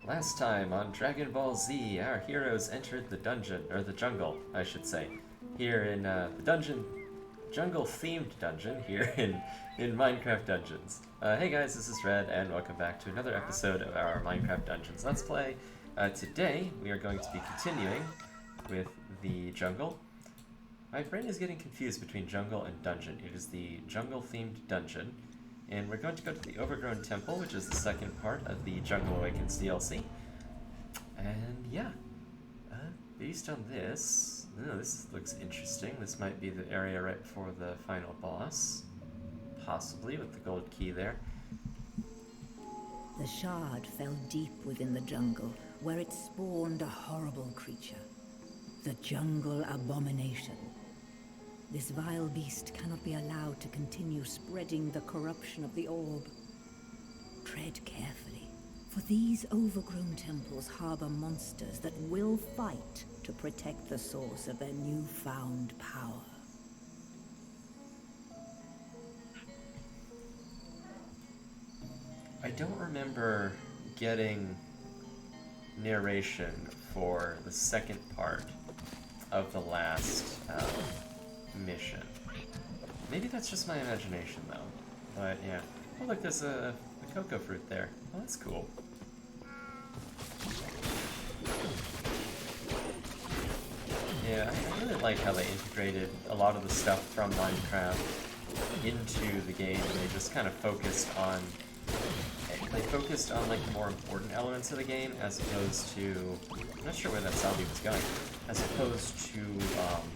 Last time on Dragon Ball Z, our heroes entered the dungeon, or the jungle, I should say. Here in the jungle-themed dungeon here in Minecraft Dungeons. Hey guys, this is Red, and welcome back to another episode of our Minecraft Dungeons Let's Play. Today, we are going to be continuing with the jungle. My brain is getting confused between jungle and dungeon. It is the jungle-themed dungeon. And we're going to go to the Overgrown Temple, which is the second part of the Jungle Awakens DLC. And yeah, based on this, this looks interesting. This might be the area right before the final boss, possibly with the gold key there. The shard fell deep within the jungle, where it spawned a horrible creature, the jungle abomination. This vile beast cannot be allowed to continue spreading the corruption of the orb. Tread carefully, for these overgrown temples harbor monsters that will fight to protect the source of their newfound power. I don't remember getting narration for the second part of the last mission. Maybe that's just my imagination though, but yeah. Oh look, there's a cocoa fruit there. Oh, that's cool. Yeah, I really like how they integrated a lot of the stuff from Minecraft into the game, and they just kind of focused on like the more important elements of the game, as opposed to, I'm not sure where that zombie was going, as opposed to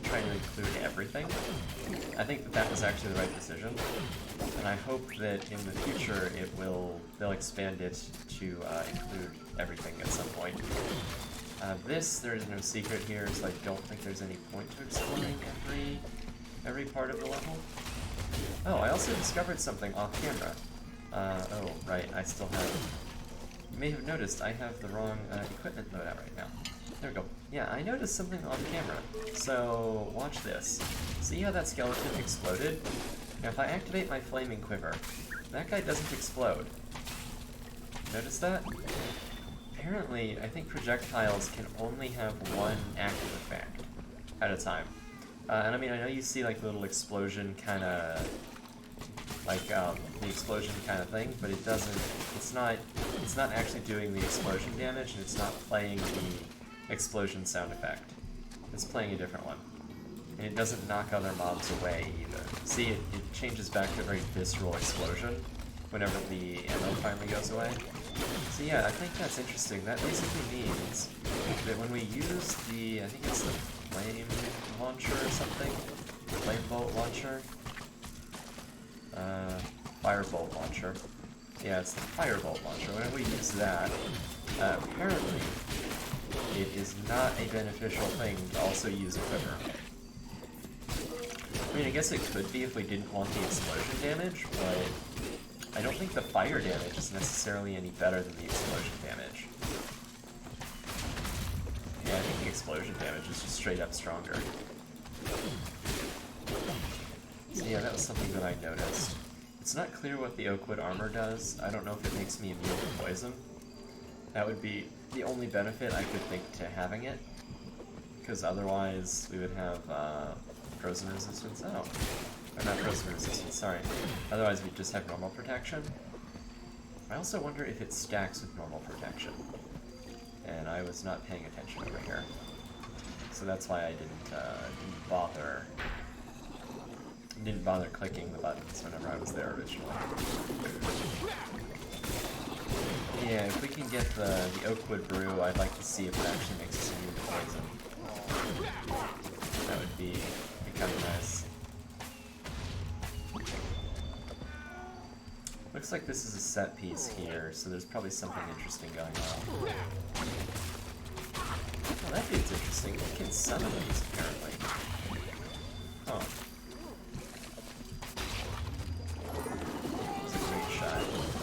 trying to include everything. I think that was actually the right decision, and I hope that in the future they'll expand it to include everything at some point. There is no secret here, so I don't think there's any point to exploring every part of the level. Oh, I also discovered something off camera. Oh, right, I still have... You may have noticed I have the wrong equipment loadout right now. There we go. Yeah, I noticed something on camera. So, watch this. See how that skeleton exploded? Now, if I activate my flaming quiver, that guy doesn't explode. Notice that? Apparently, I think projectiles can only have one active effect at a time. And I mean, I know you see like little explosion kind of... like the explosion kind of thing, but it doesn't, it's not actually doing the explosion damage, and it's not playing the explosion sound effect. It's playing a different one. And it doesn't knock other mobs away either. See, it changes back to a very visceral explosion whenever the ammo finally goes away. So yeah, I think that's interesting. That basically means that when we use the, I think it's the flame launcher or something? Flame bolt launcher? Firebolt launcher. Yeah, it's the firebolt launcher. Whenever we use that, apparently it is not a beneficial thing to also use a quiver. I mean, I guess it could be if we didn't want the explosion damage, but I don't think the fire damage is necessarily any better than the explosion damage. Yeah, I think the explosion damage is just straight up stronger. So yeah, that was something that I noticed. It's not clear what the oakwood armor does. I don't know if it makes me immune to poison. That would be the only benefit I could think to having it, because otherwise we would have frozen resistance. Oh, or not frozen resistance, sorry. Otherwise we'd just have normal protection. I also wonder if it stacks with normal protection, and I was not paying attention over here. So that's why I didn't bother clicking the buttons whenever I was there originally. Yeah, if we can get the oakwood brew, I'd like to see if it actually makes us immune to poison. That would be kind of nice. Looks like this is a set piece here, so there's probably something interesting going on. Oh, that dude's interesting. We can summon these, apparently. Huh.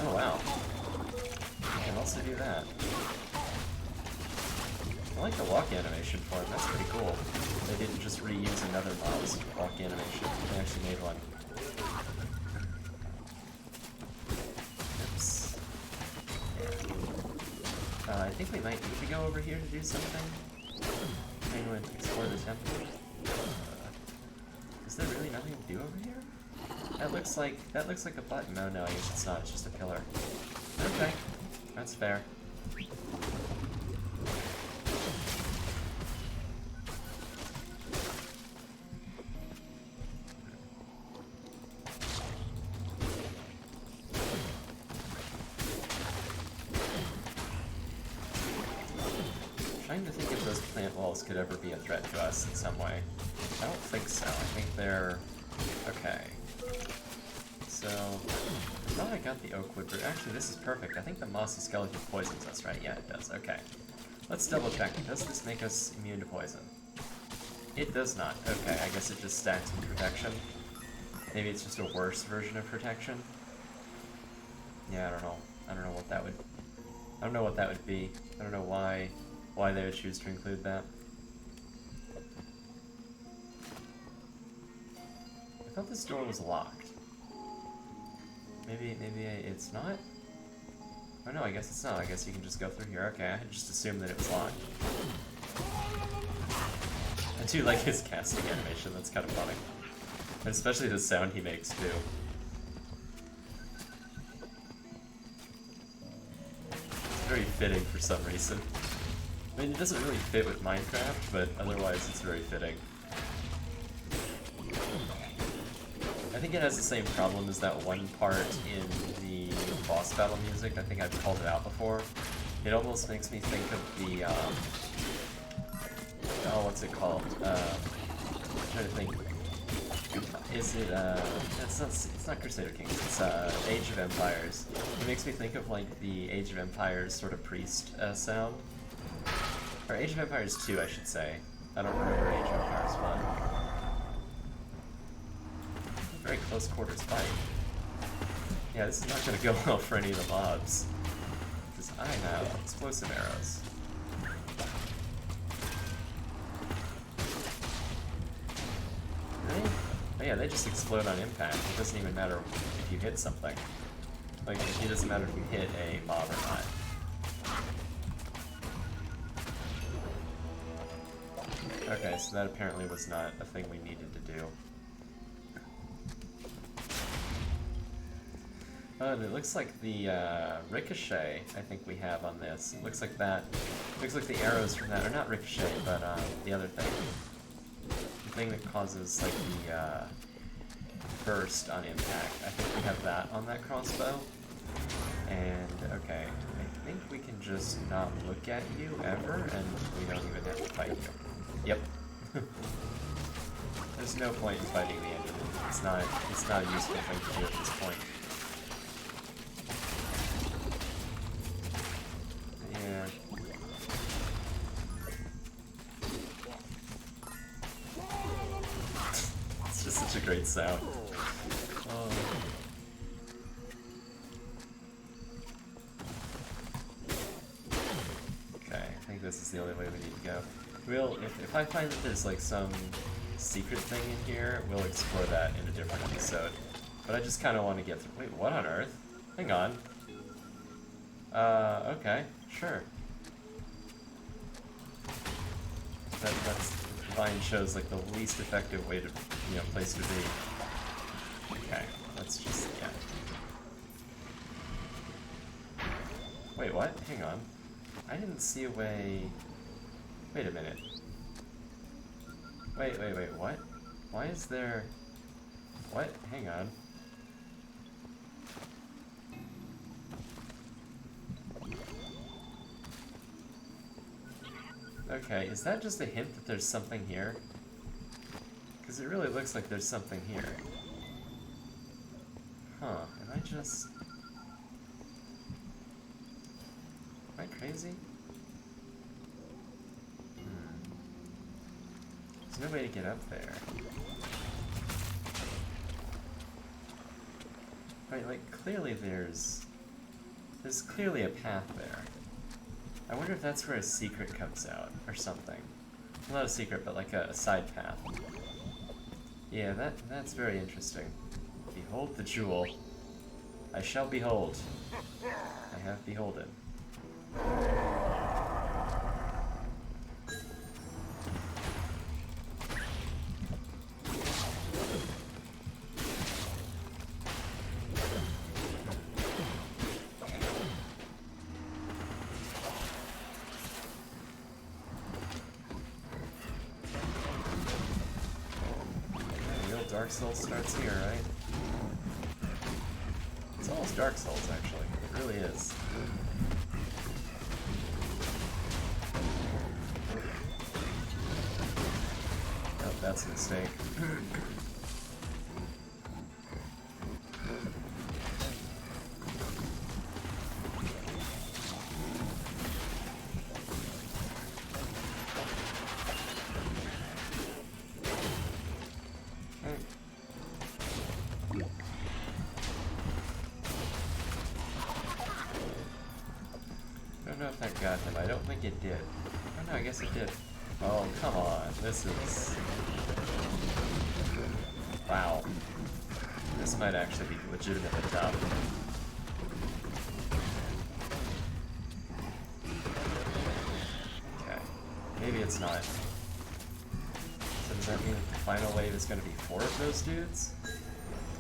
Oh wow. You can also do that. I like the walk animation for him, that's pretty cool. They didn't just reuse another mob's walk animation, they actually made one. Oops. Yeah. I think we might need to go over here to do something. Hang on, explore the temple. Is there really nothing to do over here? That looks like a button. Oh no, I guess it's not. It's just a pillar. Okay, that's fair. Trying to think if those plant walls could ever be a threat to us in some way. I don't think so. I think they're... okay. So, I thought I got the oak wood root. Actually, this is perfect. I think the mossy skeleton poisons us, right? Yeah, it does. Okay. Let's double check. Does this make us immune to poison? It does not. Okay, I guess it just stacks with protection. Maybe it's just a worse version of protection. Yeah, I don't know. I don't know what that would... I don't know what that would be. I don't know why they would choose to include that. I thought this door was locked. Maybe it's not? Oh no, I guess it's not. I guess you can just go through here. Okay, I had just assumed that it was locked. I do like his casting animation, that's kind of funny. And especially the sound he makes too. It's very fitting for some reason. I mean, it doesn't really fit with Minecraft, but otherwise it's very fitting. I think it has the same problem as that one part in the boss battle music. I think I've called it out before. It almost makes me think of the, oh, what's it called? I'm trying to think. Is it, it's not Crusader Kings, it's, Age of Empires. It makes me think of, like, the Age of Empires sort of priest, sound. Or Age of Empires 2, I should say. I don't remember Age of Empires 1. Very close quarters fight. Yeah, this is not going to go well for any of the mobs. Because I have explosive arrows. Really? Oh yeah, they just explode on impact. It doesn't even matter if you hit something. Like, it doesn't matter if you hit a mob or not. Okay, so that apparently was not a thing we needed to do. Oh, and it looks like the ricochet I think we have on this. It looks like that. Looks like the arrows from that are not ricochet, but the other thing. The thing that causes like the burst on impact. I think we have that on that crossbow. And okay, I think we can just not look at you ever, and we don't even have to fight you. Yep. There's no point in fighting the enemy. It's not a useful thing to do at this point. Yeah. It's just such a great sound. Oh. Okay, I think this is the only way we need to go. If I find that there's like some secret thing in here, we'll explore that in a different episode. But I just kind of want to get through. Wait, what on earth? Hang on. Okay, sure. That's Vine shows like the least effective way to, place to be. Okay, let's just, yeah. Wait, what? Hang on. I didn't see a way... Wait a minute. Wait, what? Why is there... What? Hang on. Okay, is that just a hint that there's something here? Because it really looks like there's something here. Huh, am I just... Am I crazy? There's no way to get up there. Right, like, clearly there's clearly a path there. I wonder if that's where a secret comes out, or something. Well, not a secret, but like a side path. Yeah, that's very interesting. Behold the jewel. I shall behold. I have beholden. Dark Souls starts here, right? It's almost Dark Souls, actually. It really is. Oh, that's a mistake. I don't know if that got him. I don't think it did. Oh no, I guess it did. Oh, come on. This is... Wow. This might actually be legitimately tough. Okay. Maybe it's not. So does that mean that the final wave is going to be 4 of those dudes?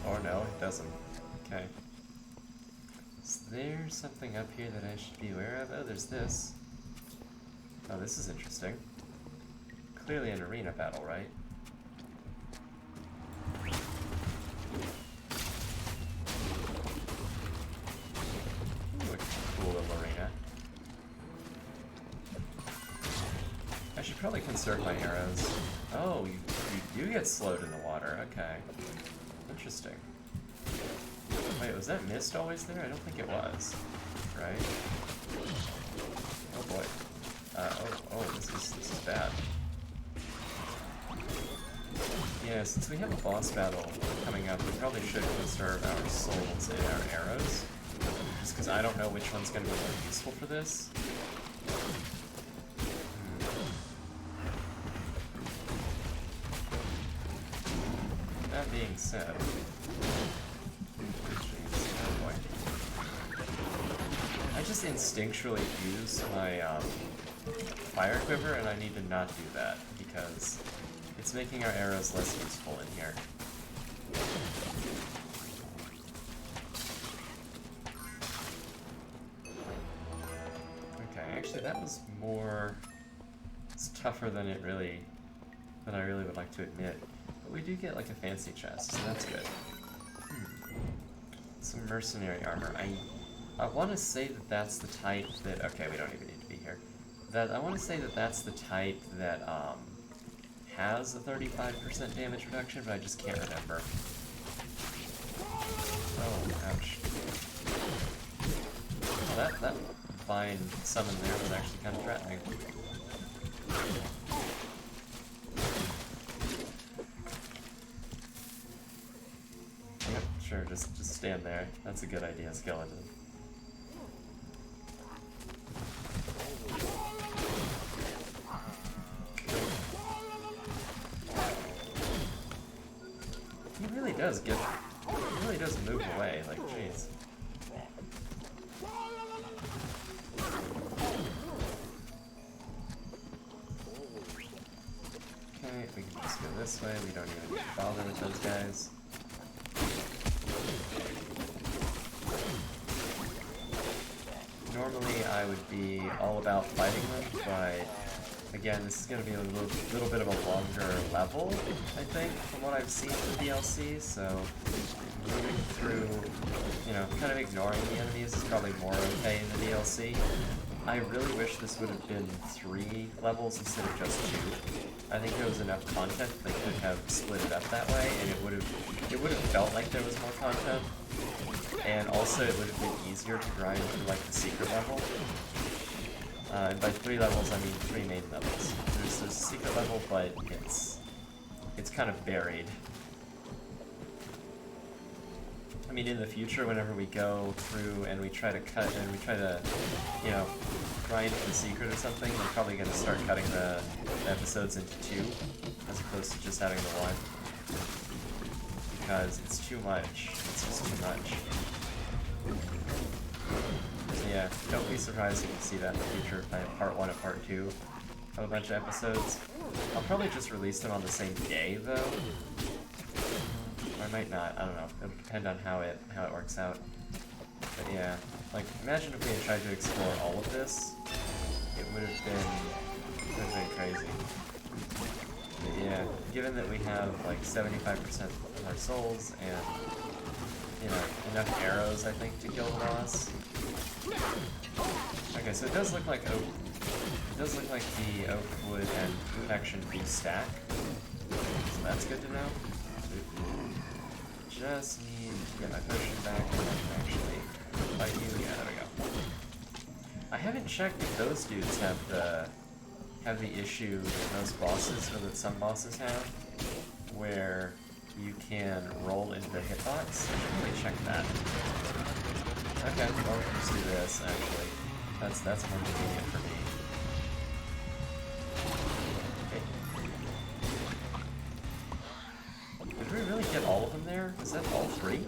Or no, it doesn't. Okay. Is there something up here that I should be aware of? Oh, there's this. Oh, this is interesting. Clearly an arena battle, right? Ooh, a cool little arena. I should probably conserve my arrows. Oh, you do get slowed in the water. Okay. Interesting. Wait, was that mist always there? I don't think it was. Right? Oh boy. This is bad. Yeah, since we have a boss battle coming up, we probably should conserve our souls and our arrows. Just because I don't know which one's going to be more useful for this. That being said... I just instinctually use my fire quiver, and I need to not do that because it's making our arrows less useful in here. Okay, actually that was more... It's tougher than I really would like to admit. But we do get like a fancy chest, so that's good. Some mercenary armor. I want to say that that's the type that... Okay, we don't even need to be here. I want to say that that's the type that has a 35% damage reduction, but I just can't remember. Oh, ouch. Oh, that vine summon there was actually kind of threatening. Yep, sure, just stand there. That's a good idea, skeleton. He really does move away, like, jeez. Okay, we can just go this way, we don't even need to bother with those guys. Normally I would be all about fighting them, but again, this is going to be a little bit of a longer level, I think, from what I've seen in the DLC, so moving through, you know, kind of ignoring the enemies is probably more okay in the DLC. I really wish this would have been 3 levels instead of just 2. I think there was enough content they could have split it up that way, and it would have felt like there was more content, and also it would have been easier to grind through, like, the secret level. And by 3 levels, I mean 3 main levels. There's a secret level, but it's kind of buried. I mean, in the future, whenever we go through and we try to cut and we try to, you know, grind for the secret or something, we're probably going to start cutting the episodes into 2, as opposed to just having the 1. Because it's too much. It's just too much. So yeah, don't be surprised if you see that in the future if I have part 1 and part 2 of a bunch of episodes. I'll probably just release them on the same day, though. Or I might not, I don't know. It'll depend on how it works out. But yeah, like, imagine if we had tried to explore all of this. It would have been crazy. Yeah, given that we have like 75% of our souls and, you know, enough arrows, I think, to kill the boss. Okay, so it does look like oak. It does look like the oak wood and protection restack. So that's good to know. Just need to get my potion back and I can actually fight you. Yeah, there we go. I haven't checked if those dudes have the issue that most bosses, or that some bosses have, where you can roll into the hitbox. I should really check that. Okay, well, let's do this, actually. That's more convenient for me. Okay. Did we really get all of them there? Is that all three?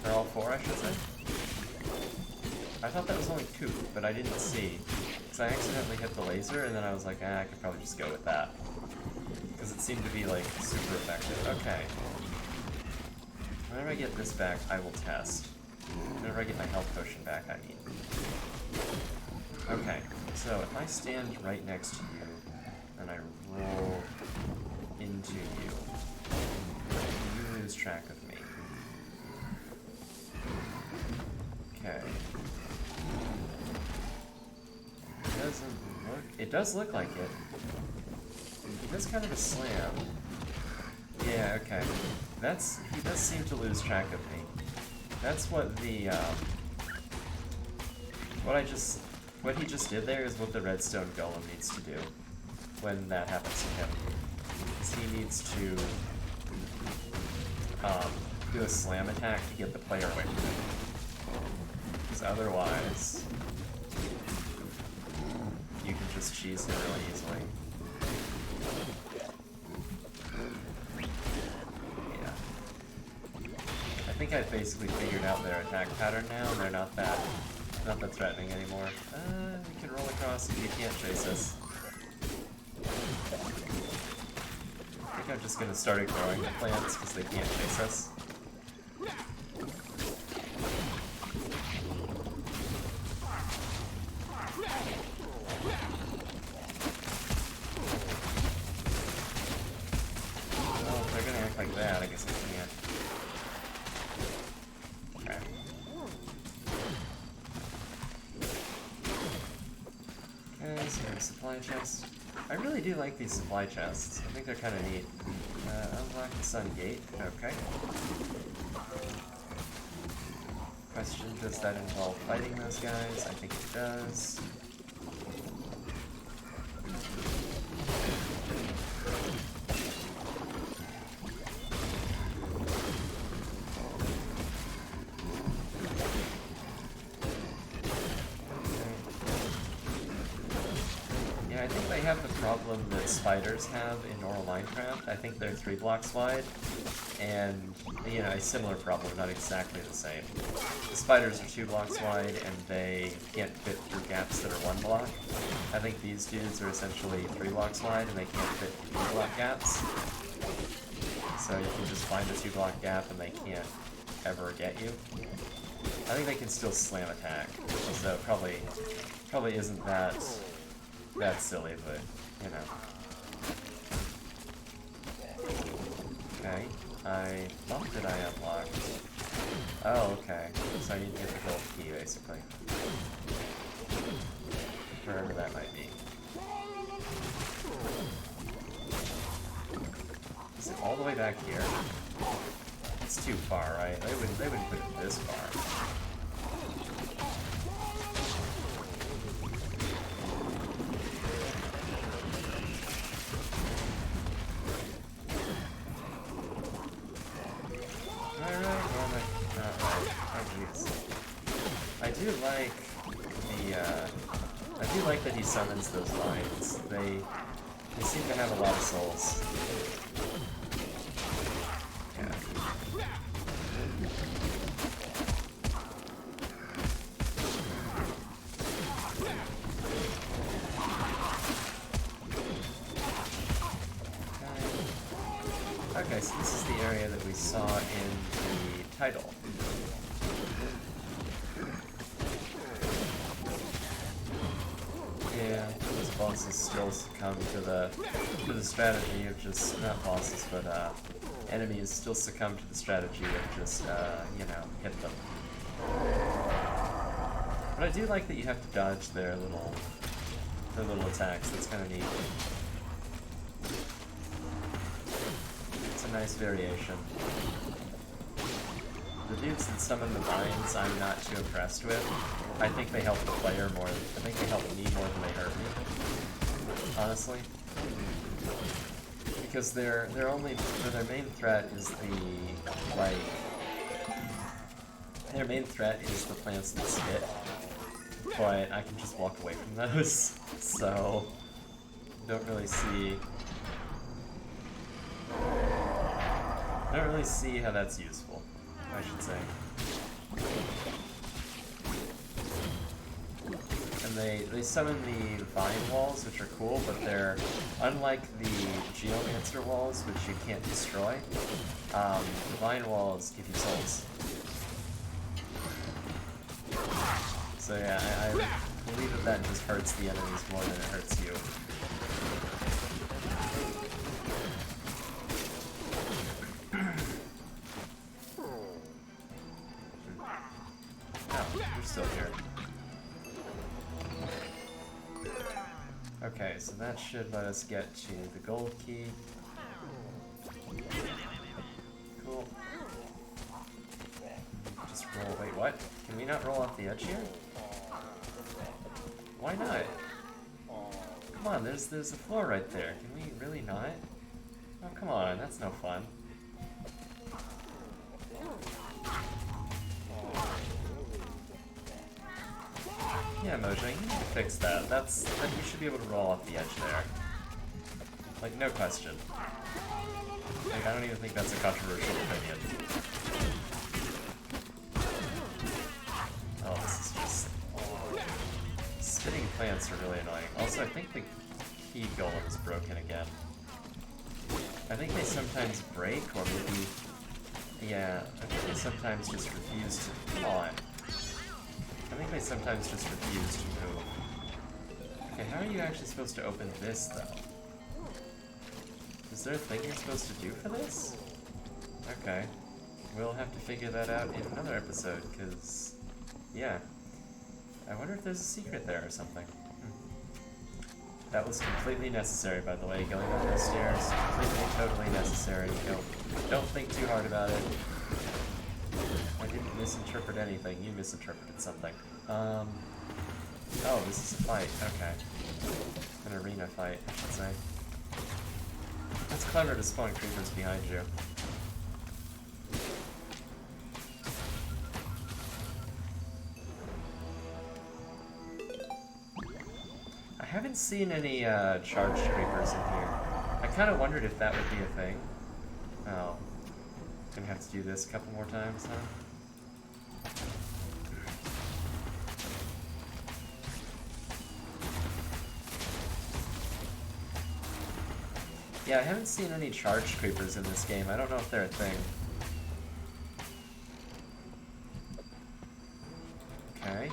Or all four, I should say? I thought that was only two, but I didn't see. Because I accidentally hit the laser, and then I was like, I could probably just go with that. Because it seemed to be, like, super effective. Okay. Whenever I get this back, I will test. Whenever I get my health potion back, I mean. Okay, so if I stand right next to you, and I roll into you, you lose track of me. Okay. It does look like it. He does kind of a slam. Yeah, okay. He does seem to lose track of me. That's what the, what he just did there is what the redstone golem needs to do when that happens to him. Is he needs to, do a slam attack to get the player away from him. Because otherwise, you can just cheese him really easily. Yeah. I think I've basically figured out their attack pattern now, and they're not that threatening anymore. We can roll across if you can't chase us. I think I'm just gonna start ignoring the plants because they can't chase us. Like that, I guess I can't. Okay. Okay, so there's a supply chest. I really do like these supply chests. I think they're kind of neat. Unlock the sun gate. Okay. Question, does that involve fighting those guys? I think it does. I think they have the problem that spiders have in normal Minecraft. I think they're 3 blocks wide, and, you know, a similar problem, not exactly the same. The spiders are 2 blocks wide, and they can't fit through gaps that are 1 block. I think these dudes are essentially 3 blocks wide, and they can't fit 2 block gaps. So you can just find a 2 block gap, and they can't ever get you. I think they can still slam attack, so probably isn't that silly, but, you know. Okay, I thought that I unlocked. Oh, okay. So I need to get the gold key, basically. Wherever that might be. Is it all the way back here? It's too far, right? They wouldn't put it this far. I do like that he summons those lions. They seem to have a lot of souls. Yeah. Okay, so this is the area that we saw in the title. Yeah, let's bosses still succumb to the strategy of just, not bosses, but enemies still succumb to the strategy of just, you know, hit them. But I do like that you have to dodge their little attacks. That's kind of neat. It's a nice variation. The dudes that summon the vines, I'm not too impressed with. I think they help the player more. I think they help me more than they hurt me. Honestly, because their main threat is their main threat is the plants that spit. But I can just walk away from those, so don't really see how that's useful, I should say. And they summon the vine walls, which are cool, but they're unlike the geomancer walls, which you can't destroy. The vine walls give you souls. So yeah, I believe that just hurts the enemies more than it hurts you. Oh, you're still here. Okay, so that should let us get to the gold key. Cool. Just roll. Wait, what? Can we not roll off the edge here? Why not? Come on, there's a floor right there. Can we really not? Oh, come on, that's no fun. Yeah, Mojang, you need to fix that. You should be able to roll off the edge there. Like, no question. Like, I don't even think that's a controversial opinion. Oh, this is just... Spitting plants are really annoying. Also, I think the key golem is broken again. I think they sometimes break, or maybe... Yeah, I think they sometimes just refuse to... Come on. I think they sometimes just refuse to move. Okay, how are you actually supposed to open this, though? Is there a thing you're supposed to do for this? Okay. We'll have to figure that out in another episode, because... Yeah. I wonder if there's a secret there or something. That was completely necessary, by the way, going up those stairs. Completely, totally necessary. Don't think too hard about it. I didn't misinterpret anything. You misinterpreted something. Oh, this is a fight. Okay. An arena fight, I should say. That's clever to spawn creepers behind you. I haven't seen any charged creepers in here. I kind of wondered if that would be a thing. Oh. Gonna have to do this a couple more times, huh? Yeah, I haven't seen any charged creepers in this game. I don't know if they're a thing. Okay.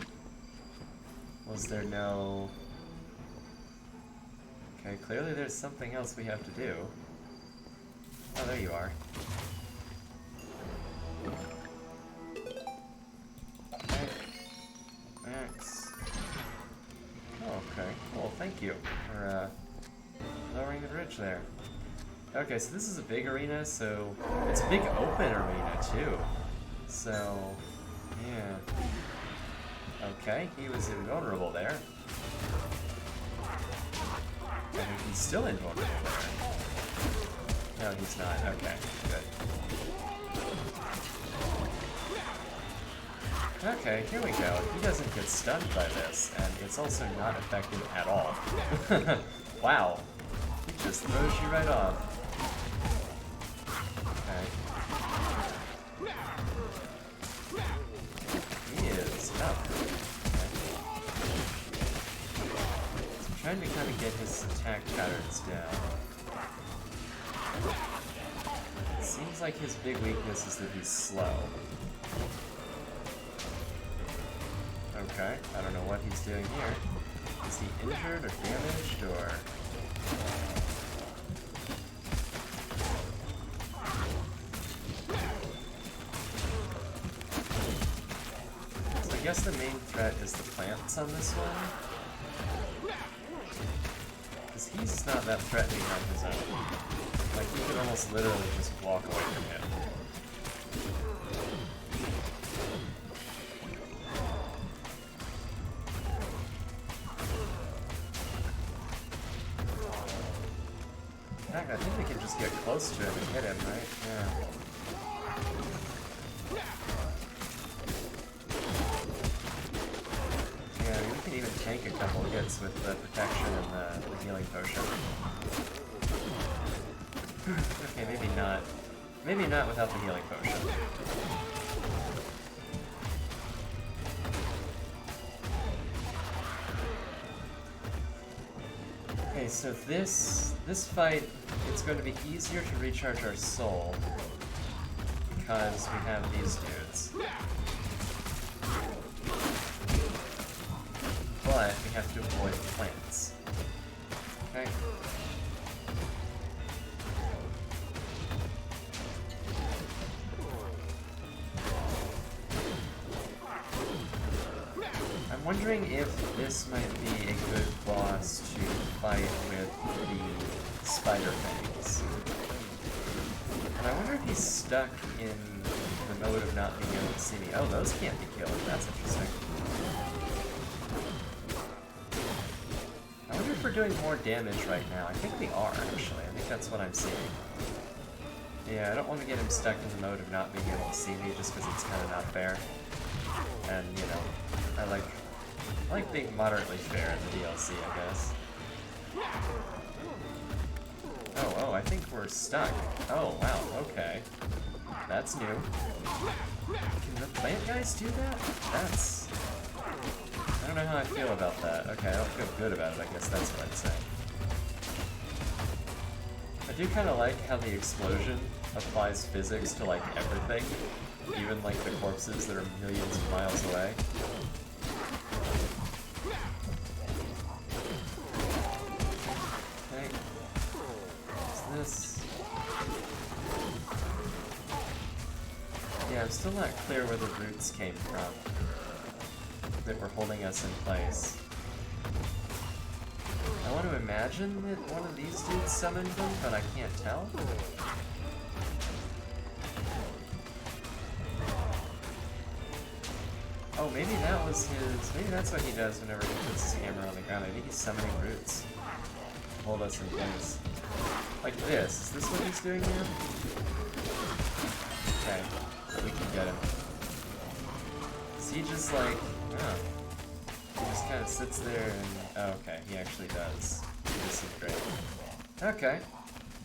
Was there no... Okay, clearly there's something else we have to do. Oh, there you are. Okay. Max. Oh, okay. Cool, thank you for lowering the bridge there. Okay, so this is a big arena, so it's a big open arena too. So, yeah. Okay, he was invulnerable there. And he's still invulnerable there. No, he's not. Okay, good. Okay, here we go. He doesn't get stunned by this, and it's also not effective at all. Wow. He just throws you right off. Okay. He is up. Okay. So I'm trying to kind of get his attack patterns down. It seems like his big weakness is that he's slow. Okay, I don't know what he's doing here. Is he injured or damaged or... So I guess the main threat is the plants on this one. Because he's not that threatening on his own. Like, you can almost literally just walk away from him. Heck, I think we can just get close to him and hit him, right? Yeah. Yeah, we can even tank a couple hits with the protection and the healing potion. Okay, maybe not. Maybe not without the healing potion. Okay, so this fight, it's going to be easier to recharge our soul because we have these dudes. But we have to avoid the plants. Okay. I'm wondering if this might be a good boss to fight with the spider fangs. And I wonder if he's stuck in the mode of not being able to see me. Oh, those can't be killed. That's interesting. I wonder if we're doing more damage right now. I think we are, actually. I think that's what I'm seeing. Yeah, I don't want to get him stuck in the mode of not being able to see me just because it's kind of not fair. And, you know, I like being moderately fair in the DLC, I guess. Oh, I think we're stuck. Oh, wow, okay. That's new. Can the plant guys do that? That's... I don't know how I feel about that. Okay, I don't feel good about it, I guess that's what I'd say. I do kind of like how the explosion applies physics to, like, everything. Even, like, the corpses that are millions of miles away. Okay. What's this? Yeah, I'm still not clear where the roots came from that were holding us in place. I want to imagine that one of these dudes summoned them, but I can't tell. Oh, maybe that was his... Maybe that's what he does whenever he puts his hammer on the ground. Maybe he's summoning roots to hold us in place. Like this. Is this what he's doing now? Okay. We can get him. Is he just like... Oh. He just kind of sits there and... Oh, okay. He actually does. Disintegrate. Okay.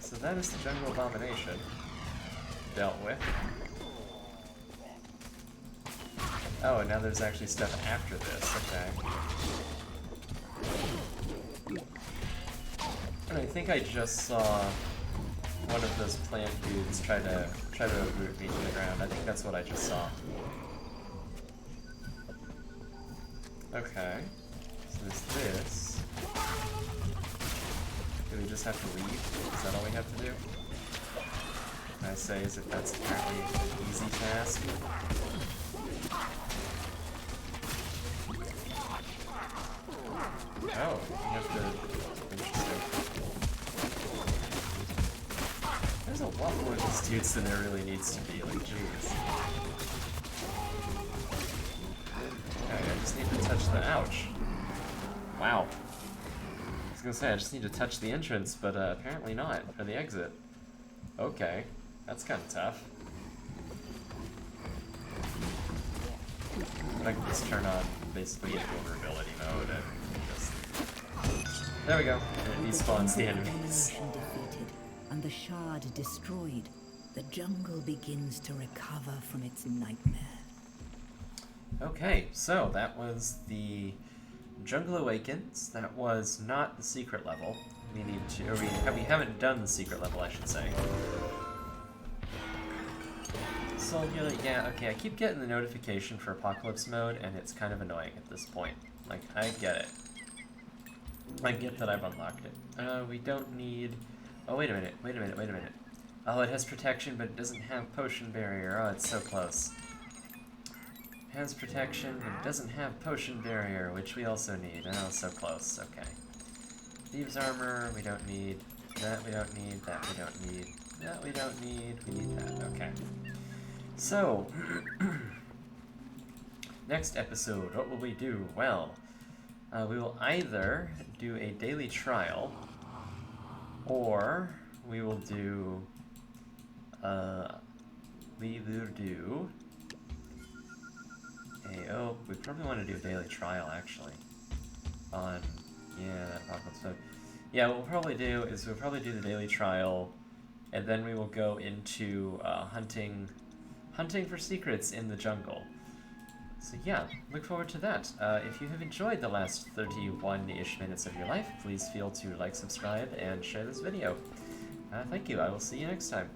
So that is the Jungle Abomination. Dealt with. Oh, and now there's actually stuff after this, okay. And I think I just saw one of those plant dudes try to root me to the ground. I think that's what I just saw. Okay. So there's this. Do we just have to leave? Is that all we have to do? What I say is that that's apparently an easy task. Oh, you have to... Interesting. There's a lot more of these dudes than there really needs to be, like, jeez. Okay, I just need to touch the... Ouch. Wow. I was gonna say, I just need to touch the entrance, but apparently not, or the exit. Okay, that's kind of tough. I can just turn on basically invulnerability mode and just... There we go. And it despawns the enemies. Defeated, and the shard destroyed, the jungle begins to recover from its nightmare. Okay, so that was the Jungle Awakens. That was not the secret level. We need to... Or we haven't done the secret level, I should say. So, yeah, okay, I keep getting the notification for Apocalypse mode, and it's kind of annoying at this point. Like, I get it. I get that I've unlocked it. We don't need... Oh, wait a minute, wait a minute, wait a minute. Oh, it has protection, but it doesn't have potion barrier. Oh, it's so close. It has protection, but it doesn't have potion barrier, which we also need. Oh, so close. Okay. Thieves armor, we don't need. That we don't need. That we don't need. That we don't need. We need that. Okay. So, next episode, what will we do? Well, we will either do a daily trial, or we will do, we probably want to do a daily trial, actually, on, yeah, that apocalypse mode. Yeah, what we'll probably do is we'll probably do the daily trial, and then we will go into, hunting for secrets in the jungle. So yeah, look forward to that. If you have enjoyed the last 31-ish minutes of your life, please feel to like, subscribe, and share this video. Thank you. I will see you next time.